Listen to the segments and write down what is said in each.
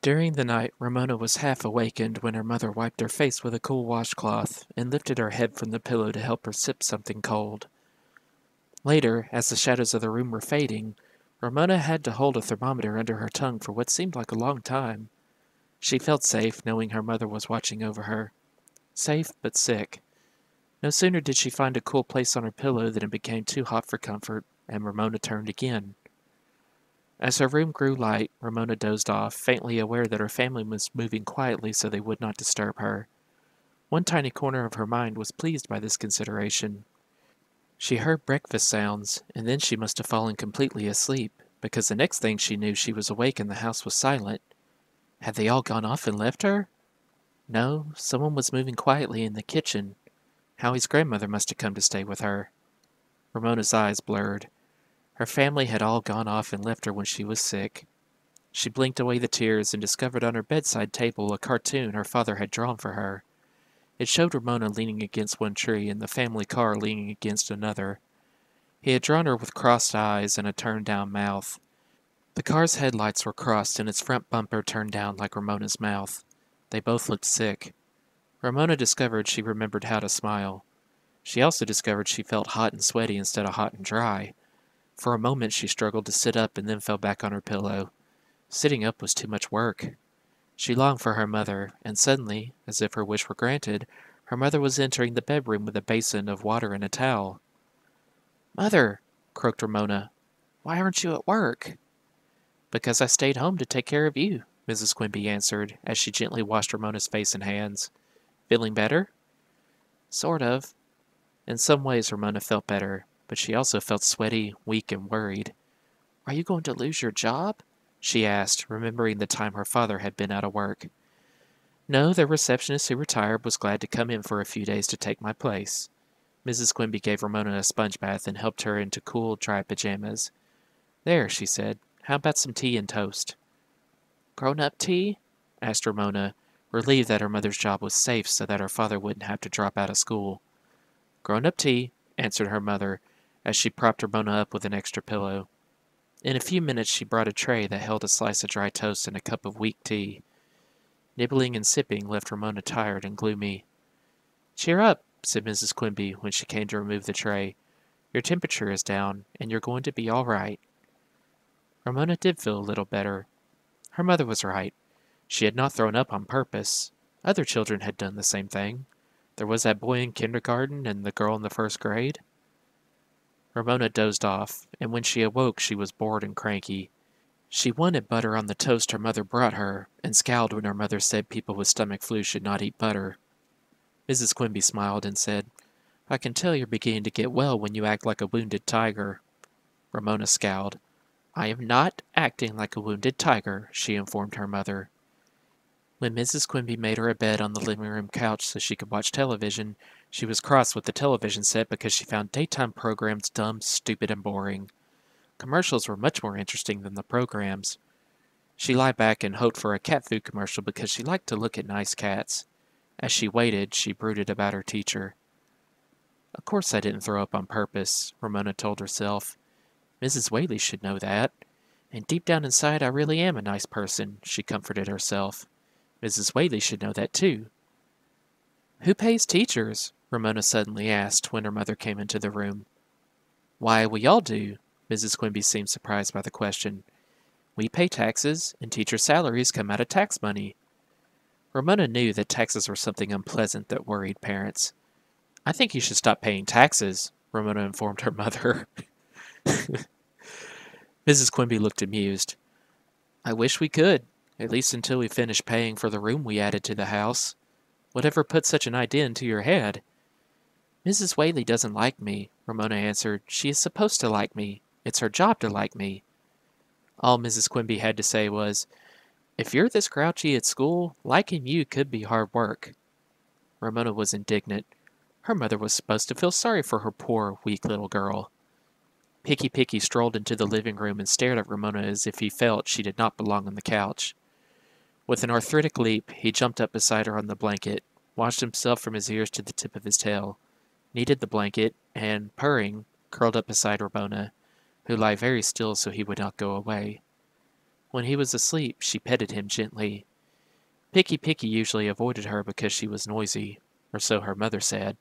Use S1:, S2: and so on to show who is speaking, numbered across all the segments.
S1: During the night, Ramona was half awakened when her mother wiped her face with a cool washcloth and lifted her head from the pillow to help her sip something cold. Later, as the shadows of the room were fading, Ramona had to hold a thermometer under her tongue for what seemed like a long time. She felt safe knowing her mother was watching over her. Safe, but sick. No sooner did she find a cool place on her pillow than it became too hot for comfort, and Ramona turned again. As her room grew light, Ramona dozed off, faintly aware that her family was moving quietly so they would not disturb her. One tiny corner of her mind was pleased by this consideration. She heard breakfast sounds, and then she must have fallen completely asleep, because the next thing she knew she was awake and the house was silent. Had they all gone off and left her? No, someone was moving quietly in the kitchen. Howie's grandmother must have come to stay with her. Ramona's eyes blurred. Her family had all gone off and left her when she was sick. She blinked away the tears and discovered on her bedside table a cartoon her father had drawn for her. It showed Ramona leaning against one tree and the family car leaning against another. He had drawn her with crossed eyes and a turned-down mouth. The car's headlights were crossed and its front bumper turned down like Ramona's mouth. They both looked sick. Ramona discovered she remembered how to smile. She also discovered she felt hot and sweaty instead of hot and dry. For a moment she struggled to sit up and then fell back on her pillow. Sitting up was too much work. She longed for her mother, and suddenly, as if her wish were granted, her mother was entering the bedroom with a basin of water and a towel. "Mother," croaked Ramona, "why aren't you at work?" "Because I stayed home to take care of you," Mrs. Quimby answered, as she gently washed Ramona's face and hands. "Feeling better?" "Sort of." In some ways Ramona felt better, but she also felt sweaty, weak, and worried. "Are you going to lose your job?" she asked, remembering the time her father had been out of work. "No, the receptionist who retired was glad to come in for a few days to take my place." Mrs. Quimby gave Ramona a sponge bath and helped her into cool, dry pajamas. "There," she said, "how about some tea and toast?" "Grown-up tea?" asked Ramona, relieved that her mother's job was safe so that her father wouldn't have to drop out of school. "Grown-up tea," answered her mother, as she propped Ramona up with an extra pillow. In a few minutes she brought a tray that held a slice of dry toast and a cup of weak tea. Nibbling and sipping left Ramona tired and gloomy. "Cheer up," said Mrs. Quimby when she came to remove the tray. "Your temperature is down, and you're going to be all right." Ramona did feel a little better. Her mother was right. She had not thrown up on purpose. Other children had done the same thing. There was that boy in kindergarten and the girl in the first grade. Ramona dozed off, and when she awoke she was bored and cranky. She wanted butter on the toast her mother brought her, and scowled when her mother said people with stomach flu should not eat butter. Mrs. Quimby smiled and said, "I can tell you're beginning to get well when you act like a wounded tiger." Ramona scowled. "I am not acting like a wounded tiger," she informed her mother. When Mrs. Quimby made her a bed on the living room couch so she could watch television, she was cross with the television set because she found daytime programs dumb, stupid, and boring. Commercials were much more interesting than the programs. She lay back and hoped for a cat food commercial because she liked to look at nice cats. As she waited, she brooded about her teacher. "Of course I didn't throw up on purpose," Ramona told herself. "Mrs. Whaley should know that. And deep down inside I really am a nice person," she comforted herself. "Mrs. Whaley should know that too." "Who pays teachers?" Ramona suddenly asked when her mother came into the room. "Why, we all do." Mrs. Quimby seemed surprised by the question. "We pay taxes, and teachers' salaries come out of tax money." Ramona knew that taxes were something unpleasant that worried parents. "I think you should stop paying taxes," Ramona informed her mother. Mrs. Quimby looked amused. "I wish we could, at least until we finish paying for the room we added to the house. Whatever put such an idea into your head?" "Mrs. Whaley doesn't like me," Ramona answered. "She is supposed to like me. It's her job to like me." All Mrs. Quimby had to say was, "If you're this grouchy at school, liking you could be hard work." Ramona was indignant. Her mother was supposed to feel sorry for her poor, weak little girl. Picky strolled into the living room and stared at Ramona as if he felt she did not belong on the couch. With an arthritic leap, he jumped up beside her on the blanket, washed himself from his ears to the tip of his tail, kneaded the blanket, and, purring, curled up beside Ramona, who lay very still so he would not go away. When he was asleep, she petted him gently. Picky Picky usually avoided her because she was noisy, or so her mother said.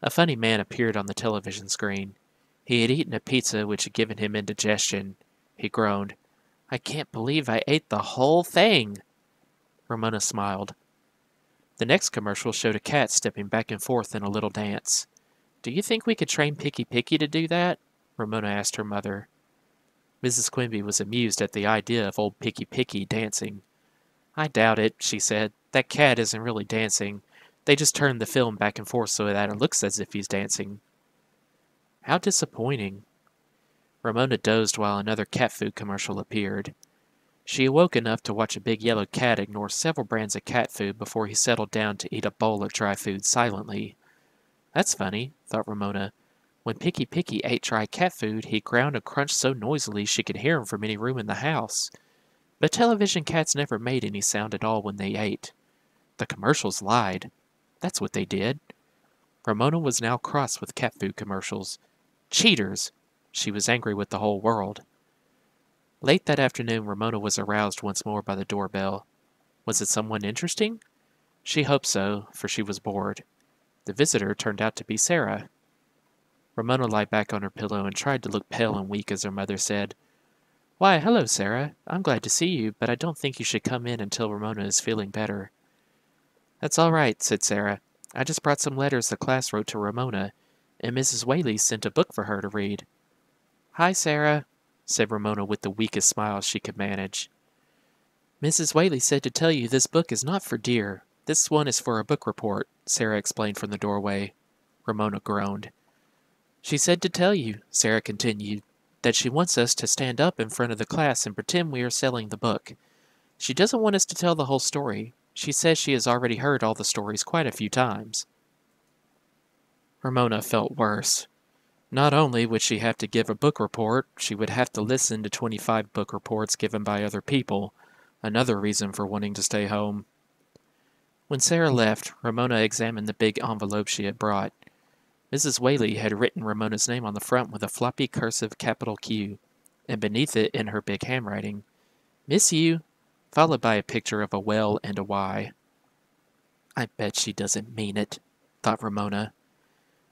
S1: A funny man appeared on the television screen. He had eaten a pizza which had given him indigestion. He groaned, "I can't believe I ate the whole thing." Ramona smiled. The next commercial showed a cat stepping back and forth in a little dance. "Do you think we could train Picky Picky to do that?" Ramona asked her mother. Mrs. Quimby was amused at the idea of old Picky Picky dancing. "I doubt it," she said. "That cat isn't really dancing. They just turn the film back and forth so that it looks as if he's dancing." How disappointing. Ramona dozed while another cat food commercial appeared. She awoke enough to watch a big yellow cat ignore several brands of cat food before he settled down to eat a bowl of dry food silently. "That's funny," thought Ramona. "When Picky Picky ate dry cat food, he ground and crunched so noisily she could hear him from any room in the house. But television cats never made any sound at all when they ate. The commercials lied. That's what they did." Ramona was now cross with cat food commercials. Cheaters! She was angry with the whole world. Late that afternoon, Ramona was aroused once more by the doorbell. Was it someone interesting? She hoped so, for she was bored. The visitor turned out to be Sarah. Ramona lay back on her pillow and tried to look pale and weak as her mother said, "Why, hello, Sarah. I'm glad to see you, but I don't think you should come in until Ramona is feeling better." "That's all right," said Sarah. "I just brought some letters the class wrote to Ramona, and Mrs. Whaley sent a book for her to read." "Hi, Sarah," said Ramona with the weakest smile she could manage. "Mrs. Whaley said to tell you this book is not for deer. This one is for a book report," Sarah explained from the doorway. Ramona groaned. "She said to tell you," Sarah continued, "that she wants us to stand up in front of the class and pretend we are selling the book. She doesn't want us to tell the whole story. She says she has already heard all the stories quite a few times." Ramona felt worse. Not only would she have to give a book report, she would have to listen to 25 book reports given by other people, another reason for wanting to stay home. When Sarah left, Ramona examined the big envelope she had brought. Mrs. Whaley had written Ramona's name on the front with a floppy cursive capital Q, and beneath it in her big handwriting, "Miss you," followed by a picture of a well and a Y. "I bet she doesn't mean it," thought Ramona.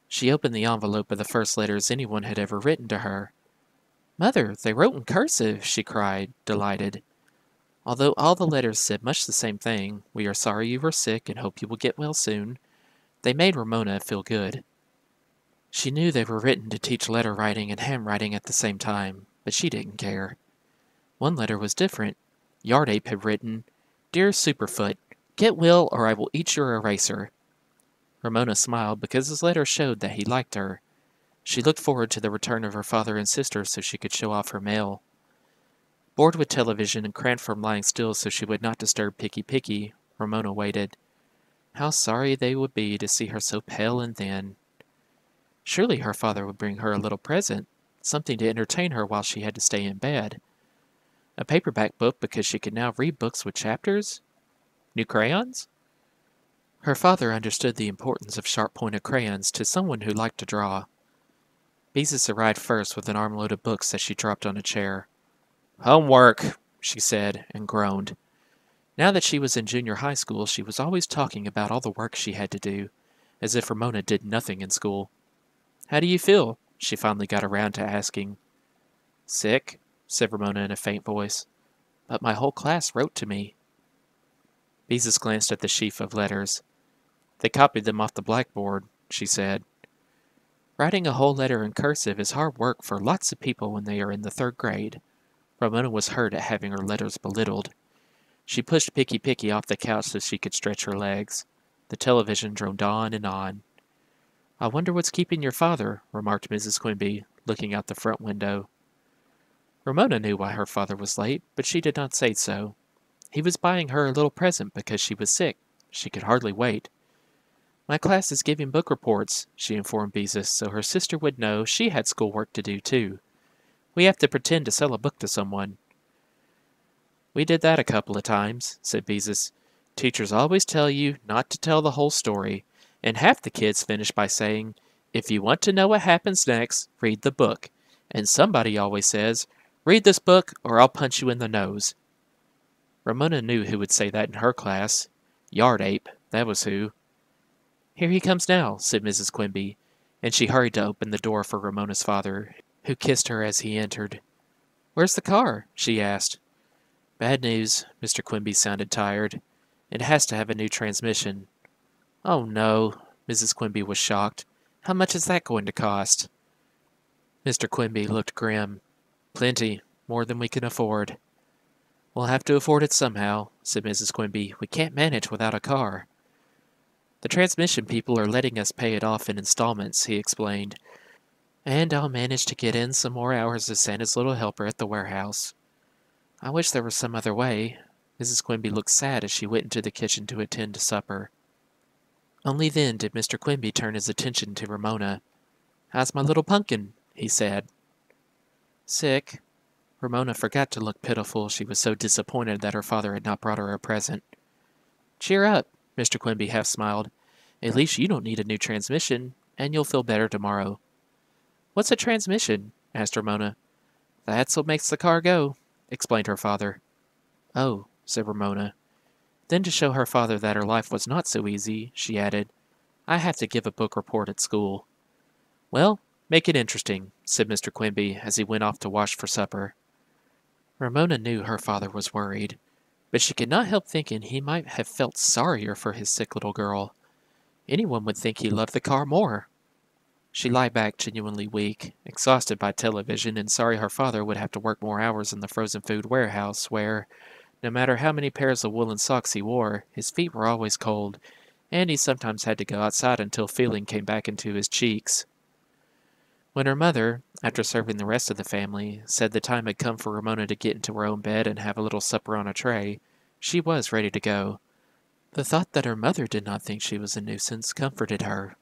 S1: She opened the envelope of the first letters anyone had ever written to her. "Mother, they wrote in cursive," she cried, delighted. Although all the letters said much the same thing, "We are sorry you were sick and hope you will get well soon," they made Ramona feel good. She knew they were written to teach letter writing and handwriting at the same time, but she didn't care. One letter was different. Yardape had written, "Dear Superfoot, get well or I will eat your eraser." Ramona smiled because his letter showed that he liked her. She looked forward to the return of her father and sister so she could show off her mail. Bored with television and cramped from lying still so she would not disturb Picky Picky, Ramona waited. How sorry they would be to see her so pale and thin. Surely her father would bring her a little present, something to entertain her while she had to stay in bed. A paperback book because she could now read books with chapters? New crayons? Her father understood the importance of sharp-pointed crayons to someone who liked to draw. Beezus arrived first with an armload of books that she dropped on a chair. "Homework," she said, and groaned. Now that she was in junior high school, she was always talking about all the work she had to do, as if Ramona did nothing in school. "How do you feel?" she finally got around to asking. "Sick," said Ramona in a faint voice. "But my whole class wrote to me." Beezus glanced at the sheaf of letters. "They copied them off the blackboard," she said. Writing a whole letter in cursive is hard work for lots of people when they are in the 3rd grade. Ramona was hurt at having her letters belittled. She pushed Picky Picky off the couch so she could stretch her legs. The television droned on and on. "I wonder what's keeping your father," remarked Mrs. Quimby, looking out the front window. Ramona knew why her father was late, but she did not say so. He was buying her a little present because she was sick. She could hardly wait. "My class is giving book reports," she informed Beezus, so her sister would know she had schoolwork to do too. "We have to pretend to sell a book to someone." "We did that a couple of times," said Beezus. "Teachers always tell you not to tell the whole story, and half the kids finish by saying, 'If you want to know what happens next, read the book.' And somebody always says, Read this book, or I'll punch you in the nose. Ramona knew who would say that in her class. Yard Ape, that was who. Here he comes now, said Mrs. Quimby, and she hurried to open the door for Ramona's father, who kissed her as he entered. Where's the car? She asked. Bad news. Mr. Quimby sounded tired. It has to have a new transmission. Oh, no. Mrs. Quimby was shocked. How much is that going to cost? Mr. Quimby looked grim. Plenty. More than we can afford. We'll have to afford it somehow, said Mrs. Quimby. We can't manage without a car. The transmission people are letting us pay it off in installments, he explained. And I'll manage to get in some more hours as Santa's little helper at the warehouse. I wish there was some other way. Mrs. Quimby looked sad as she went into the kitchen to attend to supper. Only then did Mr. Quimby turn his attention to Ramona. How's my little pumpkin? He said. Sick. Ramona forgot to look pitiful. She was so disappointed that her father had not brought her a present. Cheer up, Mr. Quimby half smiled. At least you don't need a new transmission, and you'll feel better tomorrow. What's a transmission? Asked Ramona. That's what makes the car go, explained her father. Oh, said Ramona. Then to show her father that her life was not so easy, she added, I have to give a book report at school. Well, make it interesting, said Mr. Quimby as he went off to wash for supper. Ramona knew her father was worried, but she could not help thinking he might have felt sorrier for his sick little girl. Anyone would think he loved the car more. She lay back genuinely weak, exhausted by television, and sorry her father would have to work more hours in the frozen food warehouse where, no matter how many pairs of woolen socks he wore, his feet were always cold, and he sometimes had to go outside until feeling came back into his cheeks. When her mother, after serving the rest of the family, said the time had come for Ramona to get into her own bed and have a little supper on a tray, she was ready to go. The thought that her mother did not think she was a nuisance comforted her.